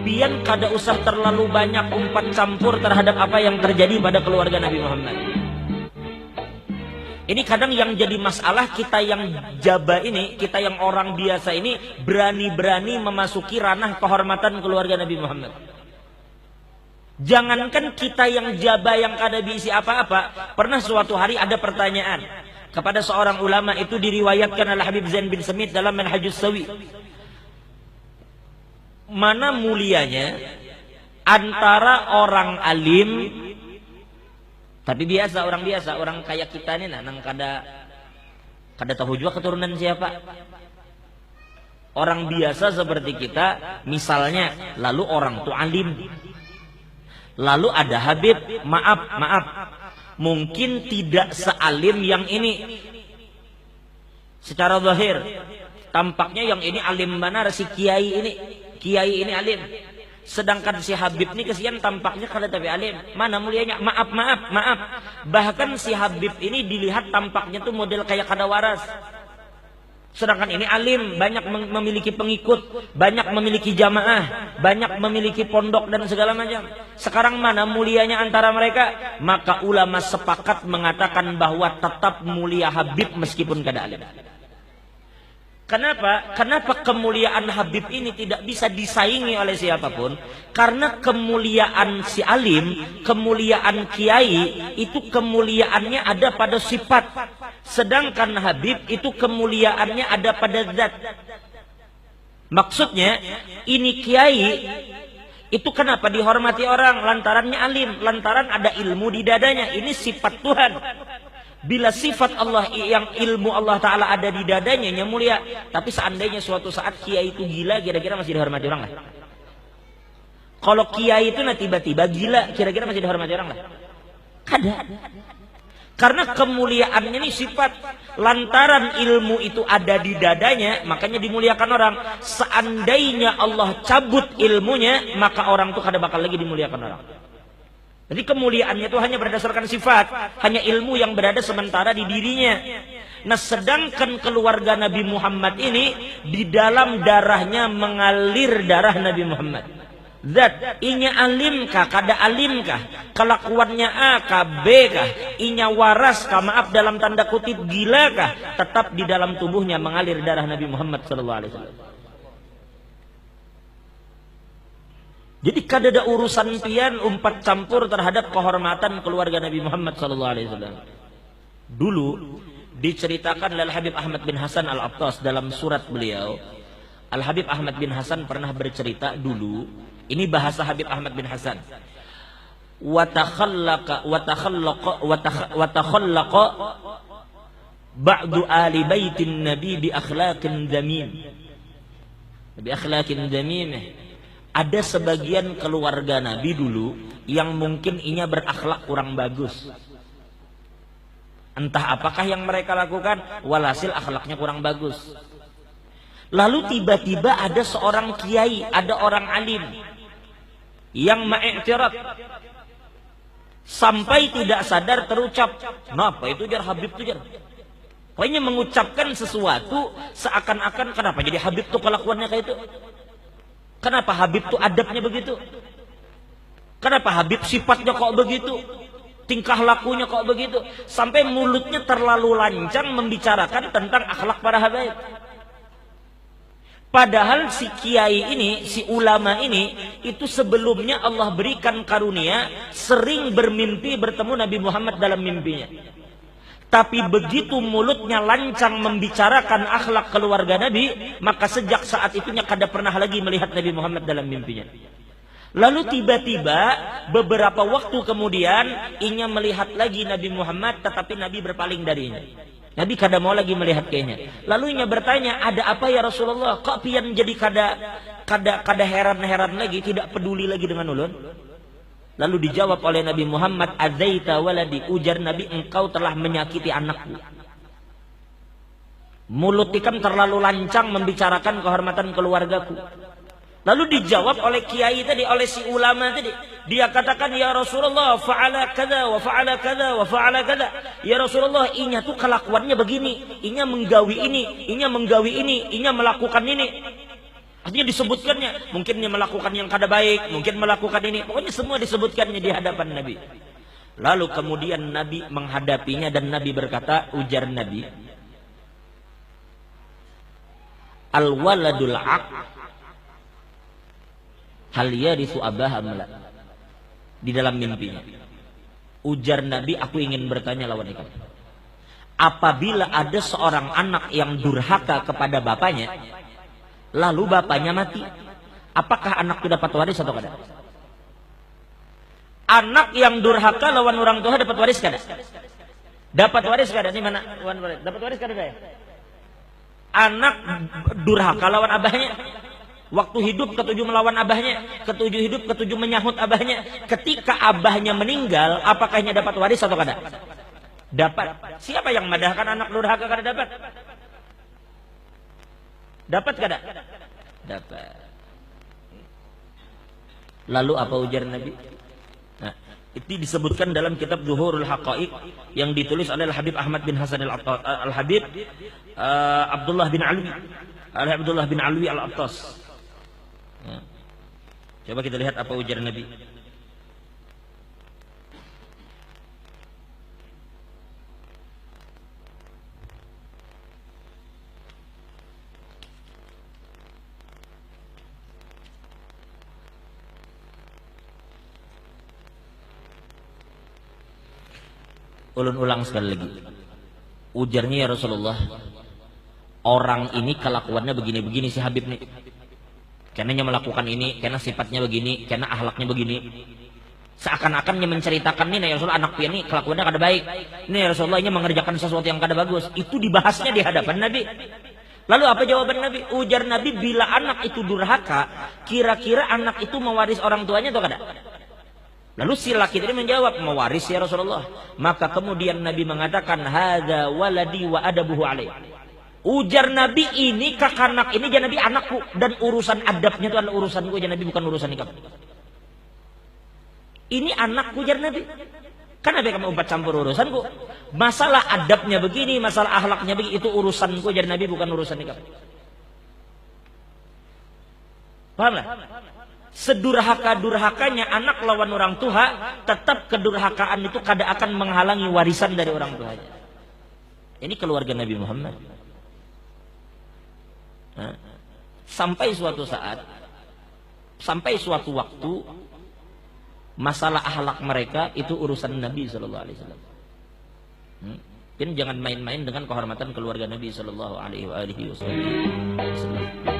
pian kada usah terlalu banyak umpat campur terhadap apa yang terjadi pada keluarga Nabi Muhammad. Ini kadang yang jadi masalah, kita yang jaba ini, kita yang orang biasa ini berani-berani memasuki ranah kehormatan keluarga Nabi Muhammad. Jangankan kita yang jaba yang kada diisi apa-apa, pernah suatu hari ada pertanyaan kepada seorang ulama, itu diriwayatkan oleh Habib Zain bin Semit dalam Manhajus Sawi. Mana mulianya antara orang alim tapi biasa, orang kayak kita nih, nang kada tahu juga keturunan siapa. Orang biasa seperti kita, misalnya, lalu orang tuh alim, lalu ada habib, maaf, mungkin tidak sealim yang ini. Secara zahir, tampaknya yang ini alim benar, si kiai ini alim. Sedangkan si Habib ini kesian tampaknya kada tapi alim. Mana mulianya? Maaf. Bahkan si Habib ini dilihat tampaknya tuh model kayak kada waras. Sedangkan ini alim, banyak memiliki pengikut, banyak memiliki jamaah, banyak memiliki pondok dan segala macam. Sekarang mana mulianya antara mereka? Maka ulama sepakat mengatakan bahwa tetap mulia Habib meskipun kada alim. Kenapa kemuliaan Habib ini tidak bisa disaingi oleh siapapun? Karena kemuliaan si alim, kemuliaan kiai, itu kemuliaannya ada pada sifat. Sedangkan Habib itu kemuliaannya ada pada zat. Maksudnya, ini kiai, itu kenapa dihormati orang? Lantarannya alim, lantaran ada ilmu di dadanya. Ini sifat Tuhan. Bila sifat Allah yang ilmu Allah Ta'ala ada di dadanya, yang mulia. Tapi seandainya suatu saat kiai itu gila, kira-kira masih dihormati orang lah? Kalau kiai itu tiba-tiba gila, kira-kira masih dihormati orang lah? Kada. Karena kemuliaannya ini sifat. Lantaran ilmu itu ada di dadanya, makanya dimuliakan orang. Seandainya Allah cabut ilmunya, maka orang itu kada bakal lagi dimuliakan orang. Jadi kemuliaannya itu hanya berdasarkan sifat, hanya ilmu yang berada sementara di dirinya. Nah, sedangkan keluarga Nabi Muhammad ini di dalam darahnya mengalir darah Nabi Muhammad. Zat, inya alimkah, kada alimkah, kelakuannya A kah, B kah, inya waras kah, maaf dalam tanda kutip gila kah, tetap di dalam tubuhnya mengalir darah Nabi Muhammad SAW. Jadi kada ada urusan pian umpat campur terhadap kehormatan keluarga Nabi Muhammad SAW. Dulu diceritakan oleh Habib Ahmad bin Hasan Al-Attas dalam surat beliau. Al-Habib Ahmad bin Hasan pernah bercerita dulu. Ini bahasa Habib Ahmad bin Hasan. Wa takhallaqa ba'du ali baitin nabi bi akhlaqin damim. Bi akhlaqin damim. Ada sebagian keluarga Nabi dulu yang mungkin inya berakhlak kurang bagus. Entah apakah yang mereka lakukan, walhasil akhlaknya kurang bagus. Lalu tiba-tiba ada seorang kiai, ada orang alim yang ma'iktirat. Sampai tidak sadar terucap, "Kenapa itu jar Habib itu jar?" Pokoknya mengucapkan sesuatu seakan-akan kenapa jadi Habib tuh kelakuannya kayak itu? Kenapa Habib tuh adabnya begitu? Kenapa Habib sifatnya kok begitu? Tingkah lakunya kok begitu? Sampai mulutnya terlalu lancang membicarakan tentang akhlak para Habib. Padahal si kiai ini, si ulama ini, itu sebelumnya Allah berikan karunia sering bermimpi bertemu Nabi Muhammad dalam mimpinya. Tapi begitu mulutnya lancang membicarakan akhlak keluarga Nabi, maka sejak saat itunya kada pernah lagi melihat Nabi Muhammad dalam mimpinya. Lalu tiba-tiba beberapa waktu kemudian inya melihat lagi Nabi Muhammad, tetapi Nabi berpaling darinya. Nabi kada mau lagi melihat kayaknya. Lalu inya bertanya, "Ada apa ya Rasulullah? Kok pian jadi kada heran-heran lagi, tidak peduli lagi dengan ulun?" Lalu dijawab oleh Nabi Muhammad, "Adzaita waladi," ujar Nabi, "engkau telah menyakiti anakku." Mulut ikam terlalu lancang membicarakan kehormatan keluargaku. Lalu dijawab oleh kiai tadi, oleh si ulama tadi. Dia katakan, "Ya Rasulullah, fa'ala kada wa fa'ala kada wa fa'ala kada." Ya Rasulullah, inya tuh kelakuannya begini, inya menggawi ini, inya menggawi ini, inya melakukan ini. Artinya disebutkannya, mungkin dia melakukan yang kada baik, mungkin melakukan ini, pokoknya semua disebutkannya di hadapan Nabi. Lalu kemudian Nabi menghadapinya dan Nabi berkata, ujar Nabi, al-waladul aq hal yarithu abaha amla. Di dalam mimpinya, ujar Nabi, aku ingin bertanya lawan ikan. Apabila ada seorang anak yang durhaka kepada bapaknya, lalu bapaknya mati, apakah anak itu dapat waris atau kada? Anak yang durhaka lawan orang tua dapat waris kada? Dapat waris kada? Ini mana? Dapat waris kada ya? Anak durhaka lawan abahnya, waktu hidup ketujuh melawan abahnya, ketujuh hidup ketujuh menyahut abahnya. Ketika abahnya meninggal, apakahnya dapat waris atau kada? Dapat. Siapa yang madahkan anak durhaka kada dapat? Dapat kada? Dapat. Lalu apa ujar Nabi? Nah, itu disebutkan dalam kitab Zuhurul Haqaiq yang ditulis oleh Al-Habib Ahmad bin Hasan Al-Habib Abdullah bin Alwi Al-Attas. Nah, coba kita lihat apa ujar Nabi. Ulun ulang sekali lagi. Ujarnya, ya Rasulullah, orang ini kelakuannya begini-begini si Habib nih. Karena melakukan ini, karena sifatnya begini, karena akhlaknya begini. Seakan-akan menceritakan nih, ya Rasulullah, anak pian ini kelakuannya kada baik. Ini ya Rasulullah, ini mengerjakan sesuatu yang kada bagus. Itu dibahasnya di hadapan Nabi. Lalu apa jawaban Nabi? Ujar Nabi, bila anak itu durhaka, kira-kira anak itu mewaris orang tuanya atau kada? Lalu si laki tadi menjawab, mewaris ya Rasulullah. Maka kemudian Nabi mengatakan, hadza waladi wa adabuhu alaih. Ujar Nabi, ini kakanak ini jangan Nabi anakku, dan urusan adabnya itu adalah urusanku, jangan Nabi, bukan urusan nikah. Ini anakku, ujar Nabi. Kan Nabi kamu umpat campur urusanku. Masalah adabnya begini, masalah akhlaknya begini, itu urusanku, ujar Nabi, bukan urusan nikah. Paham lah? Sedurhaka-durhakanya anak lawan orang tua, tetap kedurhakaan itu kada akan menghalangi warisan dari orang tuanya. Ini keluarga Nabi Muhammad. Nah, sampai suatu saat, sampai suatu waktu, masalah akhlak mereka itu urusan Nabi Sallallahu Alaihi Wasallam. Jangan main-main dengan kehormatan keluarga Nabi Sallallahu Alaihi Wasallam.